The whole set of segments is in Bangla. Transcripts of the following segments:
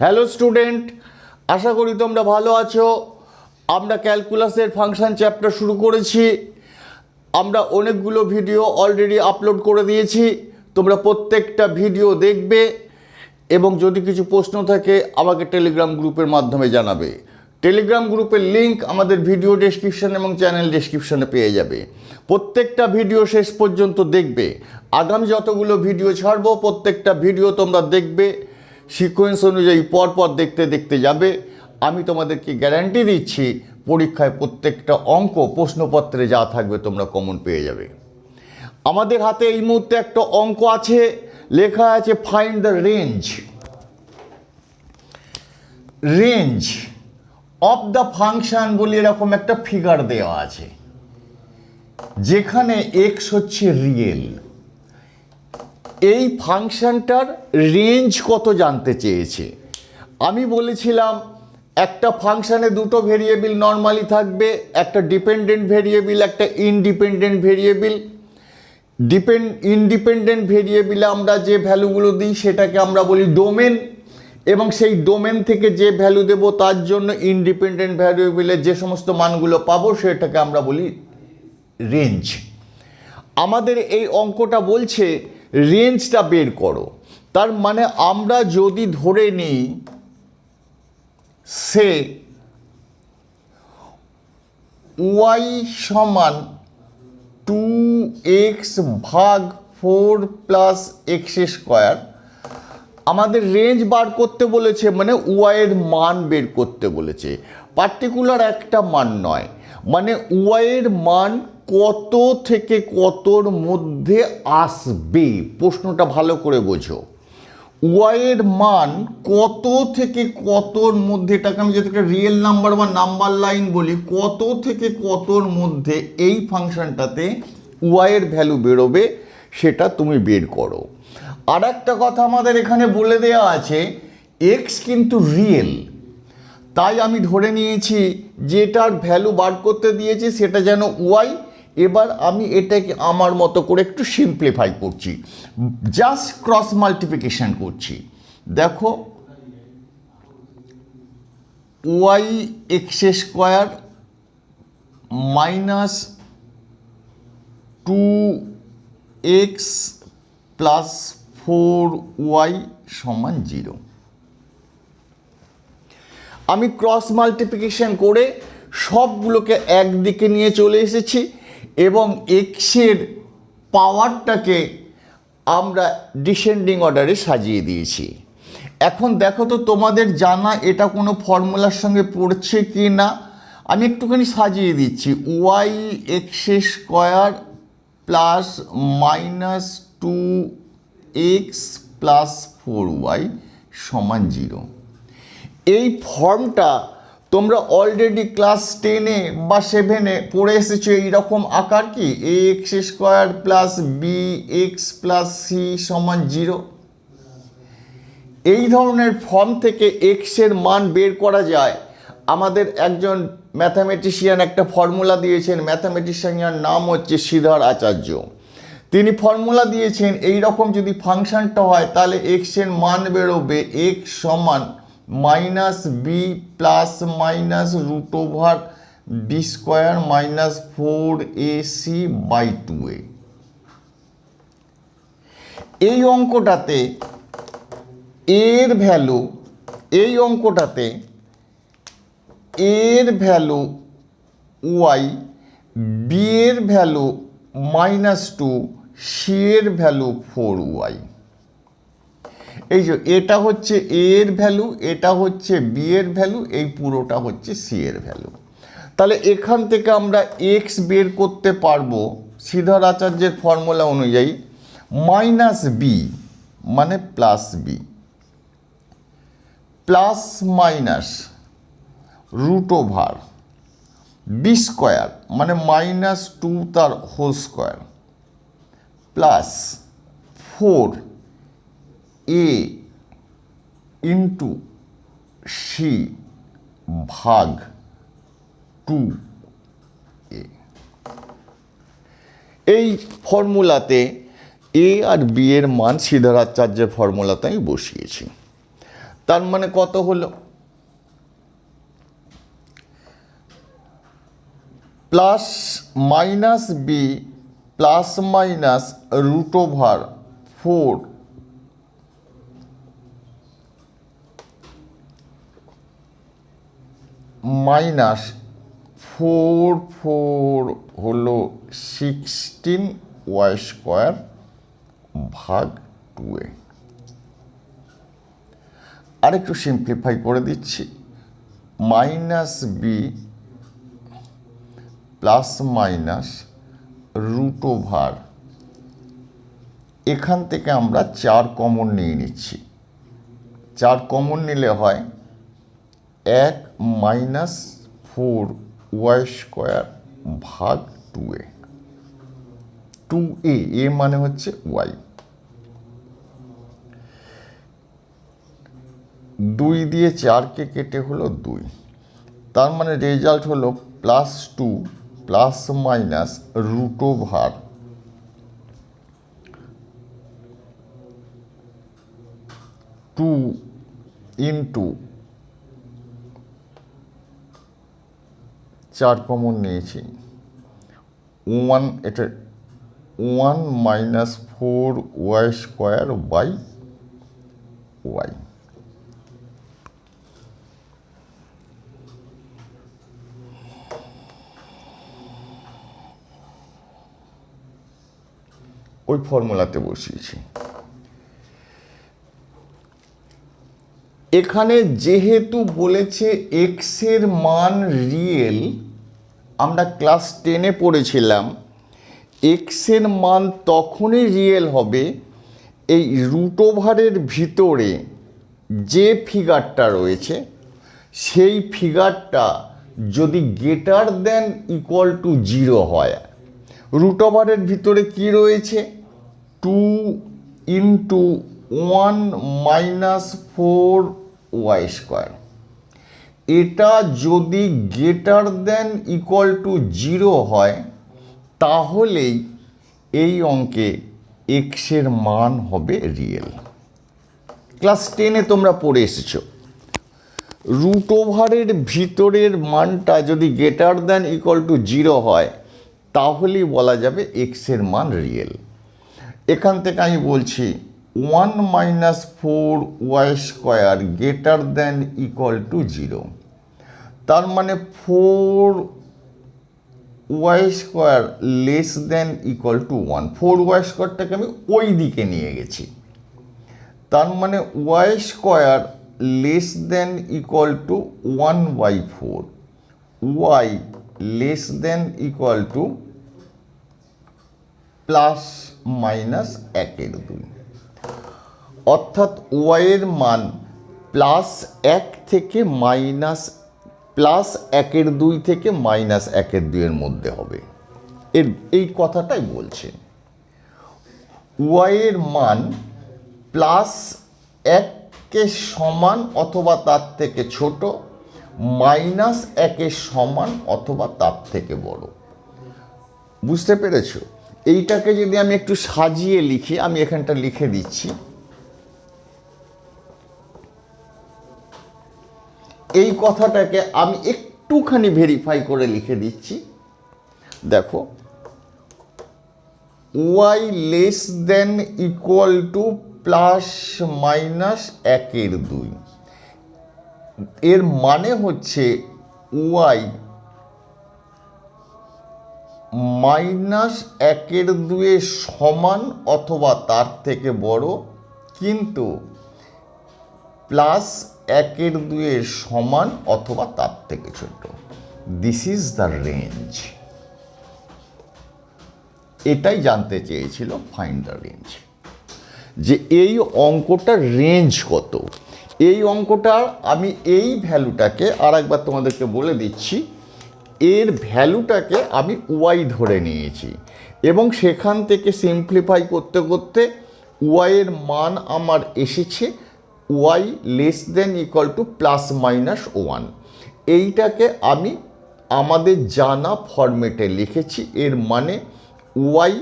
হ্যালো স্টুডেন্ট, আশা করি তোমরা ভালো আছো। আমরা ক্যালকুলাসের ফাংশন চ্যাপ্টার শুরু করেছি। আমরা অনেকগুলো ভিডিও অলরেডি আপলোড করে দিয়েছি। তোমরা প্রত্যেকটা ভিডিও দেখবে এবং যদি কিছু প্রশ্ন থাকে আমাকে টেলিগ্রাম গ্রুপের মাধ্যমে জানাবে। টেলিগ্রাম গ্রুপের লিংক আমাদের ভিডিও ডেসক্রিপশন এবং চ্যানেল ডেসক্রিপশনে পেয়ে যাবে। প্রত্যেকটা ভিডিও শেষ পর্যন্ত দেখবে। আগামী যতগুলো ভিডিও ছাড়বো প্রত্যেকটা ভিডিও তোমরা দেখবে, সিকোয়েন্স অনুযায়ী পরপর দেখতে দেখতে যাবে। আমি তোমাদেরকে গ্যারান্টি দিচ্ছি পরীক্ষায় প্রত্যেকটা অঙ্ক প্রশ্নপত্রে যা থাকবে তোমরা কমন পেয়ে যাবে। আমাদের হাতে এই মুহূর্তে একটা অঙ্ক আছে, লেখা আছে find the range of the function বলে এরকম একটা ফিগার দেওয়া আছে, যেখানে এক্স হচ্ছে রিয়েল। এই ফাংশনটার রেঞ্জ কত জানতে চেয়েছে। আমি বলেছিলাম একটা ফাংশানে দুটো ভেরিয়েবল নর্মালি থাকবে, একটা ডিপেন্ডেন্ট ভেরিয়েবল, একটা ইনডিপেন্ডেন্ট ভেরিয়েবল। ইনডিপেন্ডেন্ট ভেরিয়েবলে আমরা যে ভ্যালুগুলো দিই সেটাকে আমরা বলি ডোমেন, এবং সেই ডোমেন থেকে যে ভ্যালু দেব তার জন্য ইনডিপেন্ডেন্ট ভ্যারিয়েবলের যে সমস্ত মানগুলো পাবো সেটাকে আমরা বলি রেঞ্জ। আমাদের এই অঙ্কটা বলছে রেঞ্জটা বের করো। তার মানে আমরা যদি ধরে নিই সে ওয়াই সমান 2x ভাগ 4 প্লাস এক্স স্কোয়ার, আমাদের রেঞ্জ বার করতে বলেছে, মানে ওয়াইয়ের মান বের করতে বলেছে। পার্টিকুলার একটা মান নয়, মানে ওয়াইয়ের মান কত থেকে কতর মধ্যে আসবে। প্রশ্নটা ভালো করে বোঝো। ওয়াইয়ের মান কত থেকে কতর মধ্যে, এটাকে আমি যদি একটা রিয়েল নাম্বার বা নাম্বার লাইন বলি, কত থেকে কতর মধ্যে এই ফাংশনটাতে ওয়াইয়ের ভ্যালু বেরোবে সেটা তুমি বের করো। আর একটা কথা আমাদের এখানে বলে দেওয়া আছে, এক্স কিন্তু রিয়েল, তাই আমি ধরে নিয়েছি যেটার ভ্যালু বার করতে দিয়েছি সেটা যেন ওয়াই। এবার আমি এটাকে আমার মতো করে একটু সিম্পলিফাই করছি, জাস্ট ক্রস মাল্টিপ্লিকেশন করছি। দেখো y x square minus 2x plus 4y সমান 0। আমি ক্রস মাল্টিপ্লিকেশন করে সবগুলোকে একদিকে নিয়ে চলে এসেছি এবং এক্সের পাওয়ারটাকে আমরা ডিসেন্ডিং অর্ডারে সাজিয়ে দিয়েছি। এখন দেখো তো তোমাদের জানা এটা কোনো ফর্মুলার সঙ্গে পড়ছে কি না। আমি একটুখানি সাজিয়ে দিচ্ছি। Y x square plus minus 2x plus 4y সমান 0। এই ফর্মটা তোমরা অলরেডি ক্লাস 10-এ বা 7-এ পড়ে এসেছো। এইরকম আকার কি A X square plus B X plus C সমান 0। এই ধরনের ফর্ম থেকে এক্সের মান বের করা যায়। আমাদের একজন ম্যাথামেটিশিয়ান একটা ফর্মুলা দিয়েছেন, ম্যাথামেটিশিয়ানের নাম হচ্ছে শ্রীধর আচার্য। তিনি ফর্মুলা দিয়েছেন এই রকম যদি ফাংশনটা হয় তাহলে এক্সের মান বেরোবে এক্স সমান minus B plus minus root over B square minus 4ac by 2a। এই অঙ্কটাতে এর ভ্যালু, এই অঙ্কটাতে এর ভ্যালু ওয়াই, বি এর ভ্যালু -2, সি এর ভ্যালু 4y। এই যে এটা হচ্ছে এ এর ভ্যালু, এটা হচ্ছে বি এর ভ্যালু, এই পুরোটা হচ্ছে সি এর ভ্যালু। তাহলে এখান থেকে আমরা এক্স বের করতে পারবো শ্রীধর আচার্যের ফর্মুলা অনুযায়ী, মাইনাস বি মানে plus B plus minus root over B square মানে -2 তার whole square plus 4a into C ভাগ 2a। এই ফর্মুলাতে এ আর বি এর মান শ্রীধর আচার্যের ফর্মুলাতে আমি বসিয়েছি। তার মানে কত হলো, plus minus B plus minus root over 4 minus 4 হলো 16y² ভাগ 2a। আরেকটু সিম্পলিফাই করে দিচ্ছি, minus B plus minus root over, এখান থেকে আমরা 4 কমন নিয়ে নিচ্ছি, 4 কমন নিলে হয় 1 মাইনাস 4y² ভাগ 2a। 2a, এ মানে হচ্ছে y। 2 দিয়ে 4কে কেটে হলো 2, তার মানে রেজাল্ট হলো +2 plus minus root over 2 into 4 common নিয়েছি 1, এটা 1 মাইনাস 4y² বাই y। ওই ফর্মুলাতে বসিয়েছি। এখানে যেহেতু বলেছে এক্স এর মান রিয়েল, আমরা ক্লাস 10-এ পড়েছিলাম এক্স এর মান তখনই রিয়েল হবে এই রুট ওভারের ভিতরে যে ফিগারটা রয়েছে সেই ফিগারটা যদি গ্রেটার দেন ইকুয়াল টু 0 হয়। রুট ওভারের ভিতরে কি রয়েছে, 2 ইন্টু 1 মাইনাস 4y²। এটা যদি গ্রেটার দেন ইকুয়াল টু 0 হয় তাহলেই এই অঙ্কে এক্সের মান হবে রিয়েল। ক্লাস 10-এ তোমরা পড়ে এসেছো, রুট ওভারের ভিতরের মানটা যদি গ্রেটার দেন ইকুয়াল টু 0 হয় তাহলেই বলা যাবে এক্সের মান রিয়েল। এখান থেকে আমি বলছি 1 minus 4y² greater than equal to 0, তার মানে 4y² less than equal to 1। 4y²টাকে আমি ওই দিকে নিয়ে গেছি, তার মানে y² less than equal to 1/4, y less than equal to plus minus 1/2, অর্থাৎ y এর মান +1 থেকে +1/2 থেকে -1/2 এর মধ্যে হবে। এই কথাটাই বলছে y এর মান +1 সমান অথবা তার থেকে ছোট, -1 সমান অথবা তার থেকে বড়। বুঝতে পেরেছো? এইটাকে যদি আমি একটু সাজিয়ে লিখি, আমি এখানটা লিখে দিচ্ছি। এই কথাটাকে আমি একটুখানি ভেরিফাই করে লিখে দিচ্ছি। দেখো, y less than equal to +-1/2, এর মানে হচ্ছে y -1/2 সমান অথবা তার থেকে বড়, কিন্তু +1/2 সমান অথবা তার থেকে ছোট। This is the range. এটাই জানতে চেয়েছিল ফাইন্ড দ্য রেঞ্জ, যে এই অঙ্কটার রেঞ্জ কত। এই অঙ্কটার আমি এই ভ্যালুটাকে আর একবার তোমাদেরকে বলে দিচ্ছি, এর ভ্যালুটাকে আমি y ধরে নিয়েছি এবং সেখান থেকে সিম্পলিফাই করতে করতে y এর মান আমার এসেছে y less than equal to +-1। এইটাকে আমি আমাদের জানা ফরম্যাটে লিখেছি। এর মানে y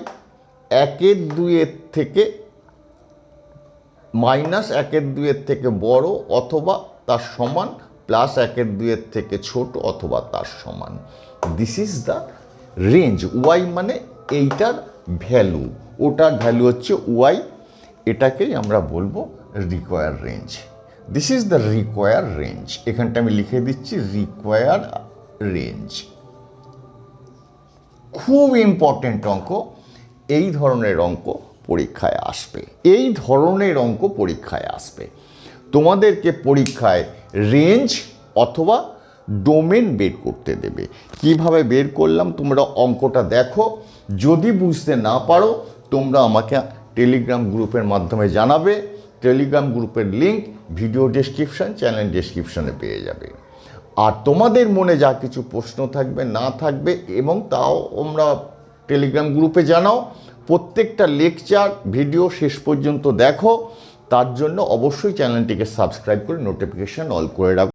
1/2 থেকে মাইনাস 1/2 থেকে বড় অথবা তার সমান, প্লাস 1/2 থেকে ছোট অথবা তার সমান। This is the range. Y মানে এইটার ভ্যালু, ওটার ভ্যালু হচ্ছে ওয়াই, এটাকেই আমরা বলবো require range. This is the require range. এখানটা আমি লিখে দিচ্ছি রিকোয়ার রেঞ্জ। খুব ইম্পর্টেন্ট অঙ্ক, এই ধরনের অঙ্ক পরীক্ষায় আসবে, এই ধরনের অঙ্ক পরীক্ষায় আসবে। তোমাদেরকে পরীক্ষায় রেঞ্জ অথবা ডোমেন বের করতে দেবে। কিভাবে বের করলাম তোমরা অঙ্কটা দেখো। যদি বুঝতে না পারো তোমরা আমাকে টেলিগ্রাম গ্রুপের মাধ্যমে জানাবে। টেলিগ্রাম গ্রুপের লিঙ্ক ভিডিও ডেসক্রিপশন, চ্যানেল ডেসক্রিপশনে পেয়ে যাবে। আর তোমাদের মনে যা কিছু প্রশ্ন থাকবে না থাকবে এবং তাও তোমরা টেলিগ্রাম গ্রুপে জানাও। প্রত্যেকটা লেকচার ভিডিও শেষ পর্যন্ত দেখো, তার জন্য অবশ্যই চ্যানেলটিকে সাবস্ক্রাইব করে নোটিফিকেশান অল করে রাখো।